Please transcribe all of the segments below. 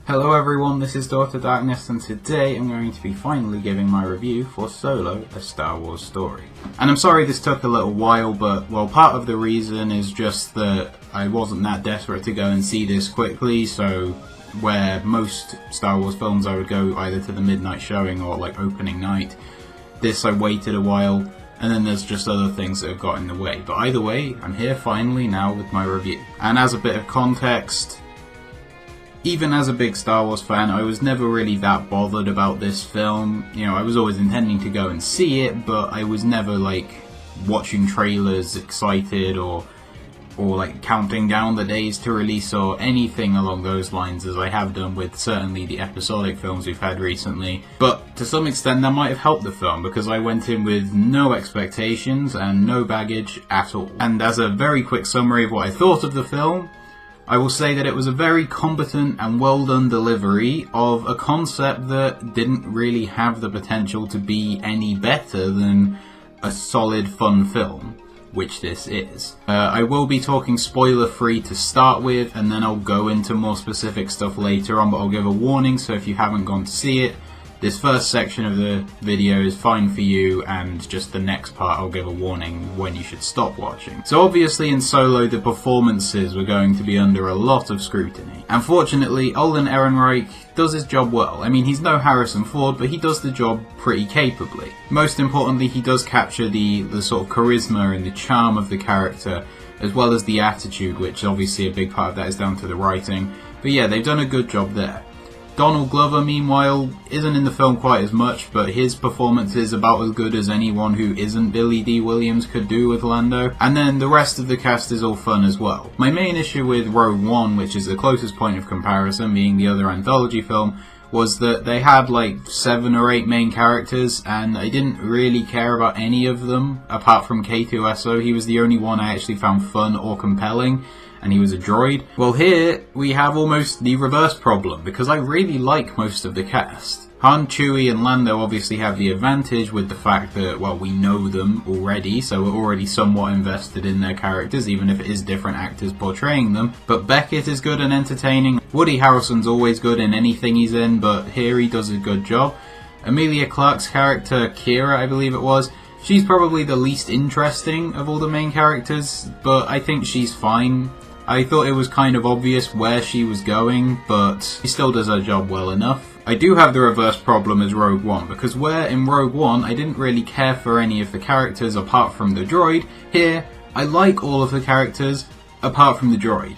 Hello everyone, this is Daughter Darkness, and today I'm going to be finally giving my review for Solo, A Star Wars Story. And I'm sorry this took a little while, but, well, part of the reason is just that I wasn't that desperate to go and see this quickly, so where most Star Wars films I would go either to the midnight showing or like opening night, this I waited a while, and then there's just other things that have got in the way. But either way, I'm here finally now with my review. And as a bit of context, even as a big Star Wars fan, I was never really that bothered about this film. You know, I was always intending to go and see it, but I was never like watching trailers excited or like counting down the days to release or anything along those lines, as I have done with certainly the episodic films we've had recently. But to some extent that might have helped the film, because I went in with no expectations and no baggage at all. And as a very quick summary of what I thought of the film, I will say that it was a very competent and well done delivery of a concept that didn't really have the potential to be any better than a solid fun film, which this is. I will be talking spoiler free to start with, and then I'll go into more specific stuff later on, but I'll give a warning, so if you haven't gone to see it, this first section of the video is fine for you, and just the next part I'll give a warning when you should stop watching. So obviously in Solo the performances were going to be under a lot of scrutiny. Unfortunately, Alden Ehrenreich does his job well. I mean, he's no Harrison Ford, but he does the job pretty capably. Most importantly, he does capture the sort of charisma and the charm of the character, as well as the attitude, which obviously a big part of that is down to the writing. But yeah, they've done a good job there. Donald Glover, meanwhile, isn't in the film quite as much, but his performance is about as good as anyone who isn't Billy D. Williams could do with Lando. And then the rest of the cast is all fun as well. My main issue with Rogue One, which is the closest point of comparison, being the other anthology film, was that they had like 7 or 8 main characters, and I didn't really care about any of them, apart from K2SO. He was the only one I actually found fun or compelling, and he was a droid. Well, here we have almost the reverse problem, because I really like most of the cast. Han, Chewie and Lando obviously have the advantage with the fact that, well, we know them already, so we're already somewhat invested in their characters, even if it is different actors portraying them. But Beckett is good and entertaining. Woody Harrelson's always good in anything he's in, but here he does a good job. Emilia Clarke's character, Kira, I believe it was, she's probably the least interesting of all the main characters, but I think she's fine. I thought it was kind of obvious where she was going, but she still does her job well enough. I do have the reverse problem as Rogue One, because where in Rogue One I didn't really care for any of the characters apart from the droid, here I like all of the characters apart from the droid.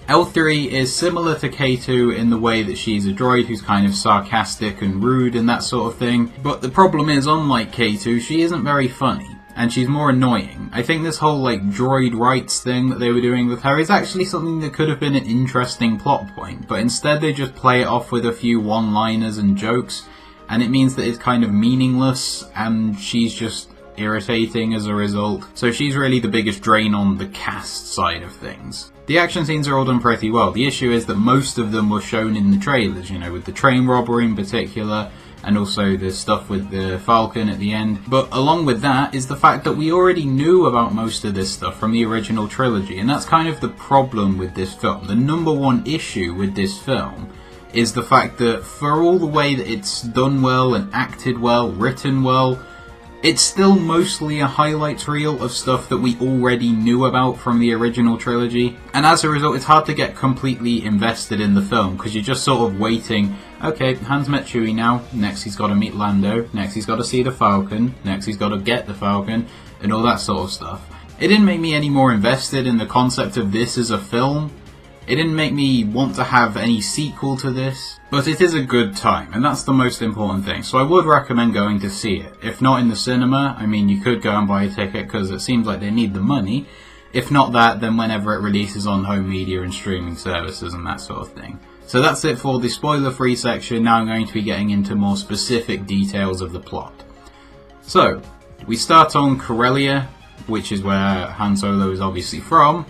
L3 is similar to K2 in the way that she's a droid who's kind of sarcastic and rude and that sort of thing, but the problem is, unlike K2, she isn't very funny. And she's more annoying. I think this whole like droid rights thing that they were doing with her is actually something that could have been an interesting plot point, but instead they just play it off with a few one-liners and jokes, and it means that it's kind of meaningless, and she's just irritating as a result. So she's really the biggest drain on the cast side of things. The action scenes are all done pretty well. The issue is that most of them were shown in the trailers, you know, with the train robbery in particular, and also the stuff with the Falcon at the end. But along with that is the fact that we already knew about most of this stuff from the original trilogy, and that's kind of the problem with this film. The number one issue with this film is the fact that for all the way that it's done well and acted well, written well, it's still mostly a highlights reel of stuff that we already knew about from the original trilogy, and as a result it's hard to get completely invested in the film, because you're just sort of waiting. Okay, Han's met Chewie now, next he's got to meet Lando, next he's got to see the Falcon, next he's got to get the Falcon, and all that sort of stuff. It didn't make me any more invested in the concept of this as a film. It didn't make me want to have any sequel to this, but it is a good time, and that's the most important thing, so I would recommend going to see it. If not in the cinema, I mean, you could go and buy a ticket because it seems like they need the money. If not that, then whenever it releases on home media and streaming services and that sort of thing. So that's it for the spoiler-free section. Now I'm going to be getting into more specific details of the plot. So, we start on Corellia, which is where Han Solo is obviously from.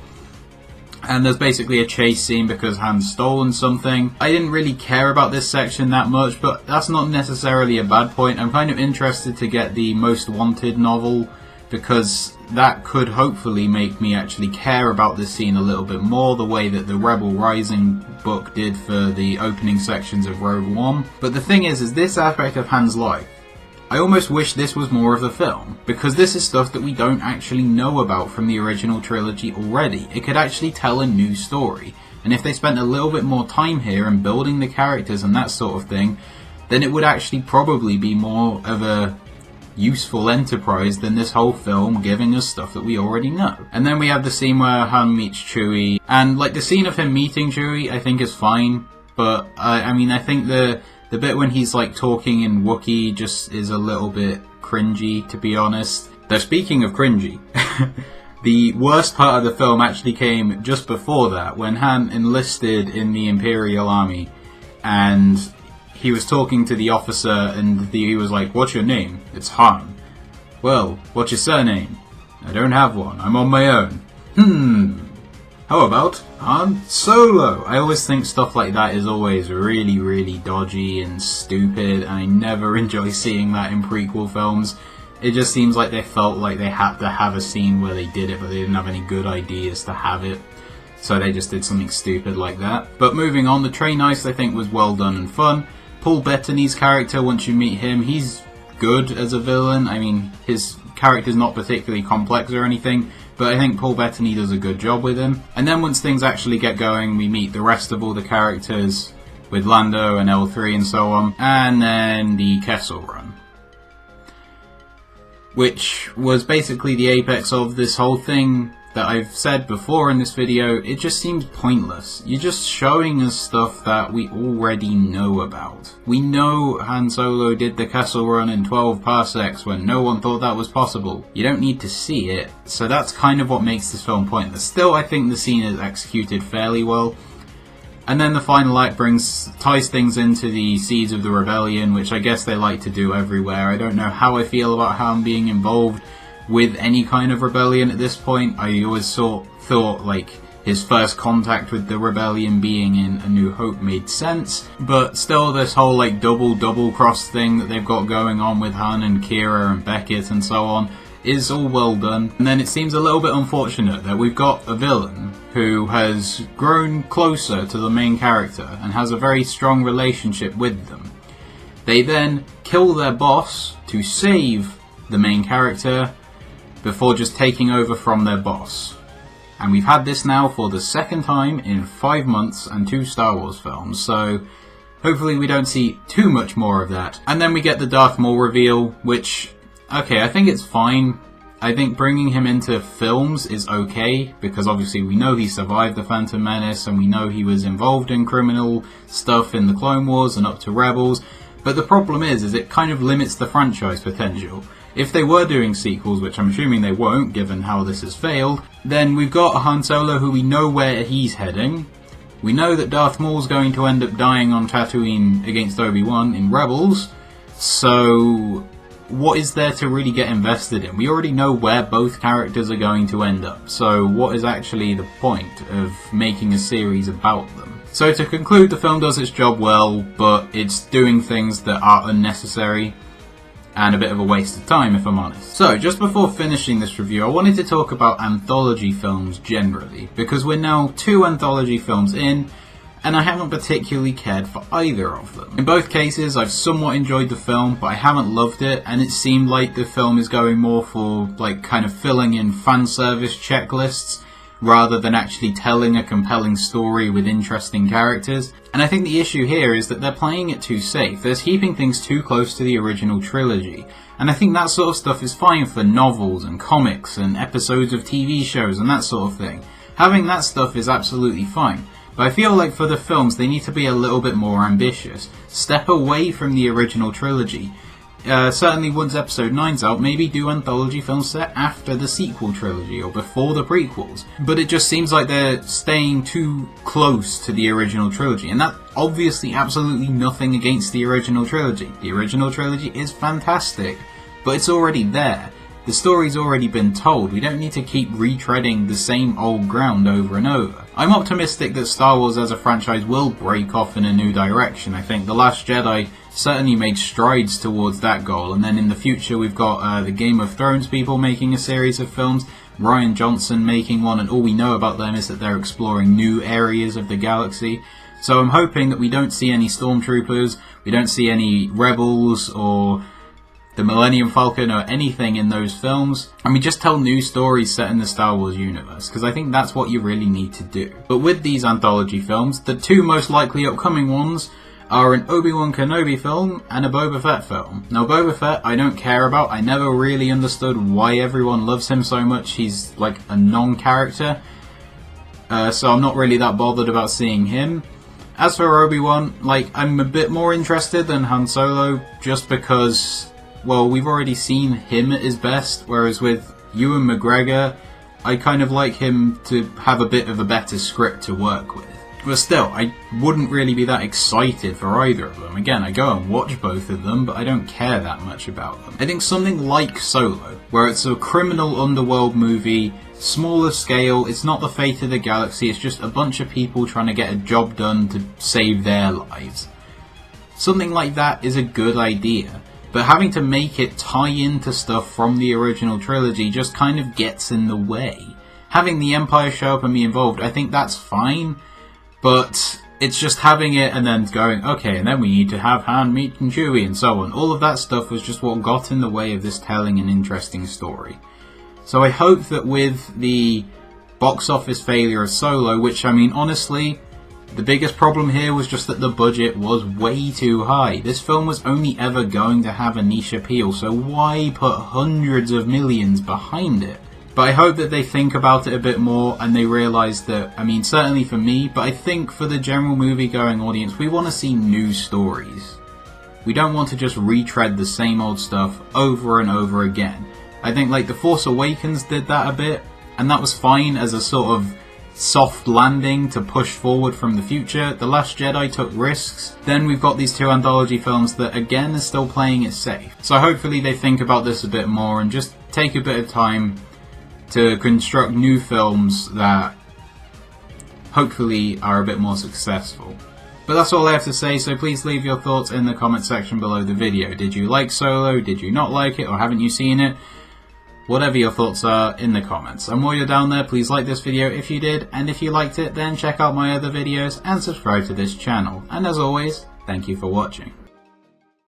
And there's basically a chase scene because Han's stolen something. I didn't really care about this section that much, but that's not necessarily a bad point. I'm kind of interested to get the Most Wanted novel, because that could hopefully make me actually care about this scene a little bit more, the way that the Rebel Rising book did for the opening sections of Rogue One. But the thing is this aspect of Han's life, I almost wish this was more of a film, because this is stuff that we don't actually know about from the original trilogy already. It could actually tell a new story, and if they spent a little bit more time here and building the characters and that sort of thing, then it would actually probably be more of a useful enterprise than this whole film giving us stuff that we already know. And then we have the scene where Han meets Chewie, and like the scene of him meeting Chewie I think is fine, but I mean I think the bit when he's like talking in Wookiee just is a little bit cringy, to be honest. Though speaking of cringy, the worst part of the film actually came just before that, when Han enlisted in the Imperial Army and he was talking to the officer and he was like, "What's your name?" "It's Han." "Well, what's your surname?" "I don't have one, I'm on my own." How about Han Solo? I always think stuff like that is always really, really dodgy and stupid, and I never enjoy seeing that in prequel films. It just seems like they felt like they had to have a scene where they did it, but they didn't have any good ideas to have it, so they just did something stupid like that. But moving on, the train heist I think was well done and fun. Paul Bettany's character, once you meet him, he's good as a villain. I mean, his character's not particularly complex or anything, but I think Paul Bettany does a good job with him. And then once things actually get going, we meet the rest of all the characters with Lando and L3 and so on. And then the Kessel Run, which was basically the apex of this whole thing that I've said before in this video. It just seems pointless. You're just showing us stuff that we already know about. We know Han Solo did the Kessel Run in 12 parsecs when no one thought that was possible. You don't need to see it, so that's kind of what makes this film pointless. Still, I think the scene is executed fairly well. And then the final act ties things into the Seeds of the Rebellion, which I guess they like to do everywhere. I don't know how I feel about Han being involved with any kind of rebellion at this point. I always thought like his first contact with the rebellion being in A New Hope made sense, but still this whole like double cross thing that they've got going on with Han and Kira and Beckett and so on is all well done. And then it seems a little bit unfortunate that we've got a villain who has grown closer to the main character and has a very strong relationship with them. They then kill their boss to save the main character before just taking over from their boss. And we've had this now for the second time in 5 months and 2 Star Wars films, so hopefully we don't see too much more of that. And then we get the Darth Maul reveal, which, okay, I think it's fine. I think bringing him into films is okay, because obviously we know he survived the Phantom Menace and we know he was involved in criminal stuff in the Clone Wars and up to Rebels, but the problem is it kind of limits the franchise potential. If they were doing sequels, which I'm assuming they won't given how this has failed, then we've got a Han Solo who we know where he's heading. We know that Darth Maul's going to end up dying on Tatooine against Obi-Wan in Rebels, so what is there to really get invested in? We already know where both characters are going to end up, so what is actually the point of making a series about them? So to conclude, the film does its job well, but it's doing things that are unnecessary and a bit of a waste of time, if I'm honest. So, just before finishing this review, I wanted to talk about anthology films generally, because we're now 2 anthology films in, and I haven't particularly cared for either of them. In both cases, I've somewhat enjoyed the film, but I haven't loved it, and it seemed like the film is going more for, like, kind of filling in fan service checklists, rather than actually telling a compelling story with interesting characters. And I think the issue here is that they're playing it too safe. They're keeping things too close to the original trilogy. And I think that sort of stuff is fine for novels and comics and episodes of TV shows and that sort of thing. Having that stuff is absolutely fine. But I feel like for the films they need to be a little bit more ambitious. Step away from the original trilogy. Certainly once episode 9's out, maybe do anthology films set after the sequel trilogy or before the prequels. But it just seems like they're staying too close to the original trilogy, and that obviously absolutely nothing against the original trilogy. The original trilogy is fantastic, but it's already there. The story's already been told. We don't need to keep retreading the same old ground over and over. I'm optimistic that Star Wars as a franchise will break off in a new direction. I think The Last Jedi certainly made strides towards that goal, and then in the future we've got the Game of Thrones people making a series of films, Rian Johnson making one, and all we know about them is that they're exploring new areas of the galaxy. So I'm hoping that we don't see any stormtroopers, we don't see any rebels or the Millennium Falcon or anything in those films, and we just tell new stories set in the Star Wars universe, because I think that's what you really need to do. But with these anthology films, the two most likely upcoming ones are an Obi-Wan Kenobi film and a Boba Fett film. Now Boba Fett I don't care about, I never really understood why everyone loves him so much, he's like a non-character, so I'm not really that bothered about seeing him. As for Obi-Wan, like, I'm a bit more interested than Han Solo, just because, well, we've already seen him at his best, whereas with Ewan McGregor, I kind of like him to have a bit of a better script to work with. But still, I wouldn't really be that excited for either of them. Again, I go and watch both of them, but I don't care that much about them. I think something like Solo, where it's a criminal underworld movie, smaller scale, it's not the fate of the galaxy, it's just a bunch of people trying to get a job done to save their lives. Something like that is a good idea. But having to make it tie into stuff from the original trilogy just kind of gets in the way. Having the Empire show up and be involved, I think that's fine, but it's just having it and then going, okay, and then we need to have Han meet Chewie and so on. All of that stuff was just what got in the way of this telling an interesting story. So I hope that with the box office failure of Solo, which, I mean, honestly, the biggest problem here was just that the budget was way too high. This film was only ever going to have a niche appeal, so why put hundreds of millions behind it? But I hope that they think about it a bit more and they realise that, I mean, certainly for me, but I think for the general movie-going audience, we want to see new stories. We don't want to just retread the same old stuff over and over again. I think, like, The Force Awakens did that a bit, and that was fine as a sort of soft landing to push forward from the future. The Last Jedi took risks. Then we've got these two anthology films that again are still playing it safe. So hopefully they think about this a bit more and just take a bit of time to construct new films that hopefully are a bit more successful. But that's all I have to say, so please leave your thoughts in the comment section below the video. Did you like Solo? Did you not like it? Or haven't you seen it? Whatever your thoughts are in the comments. And while you're down there, please like this video if you did, and if you liked it, then check out my other videos and subscribe to this channel. And as always, thank you for watching.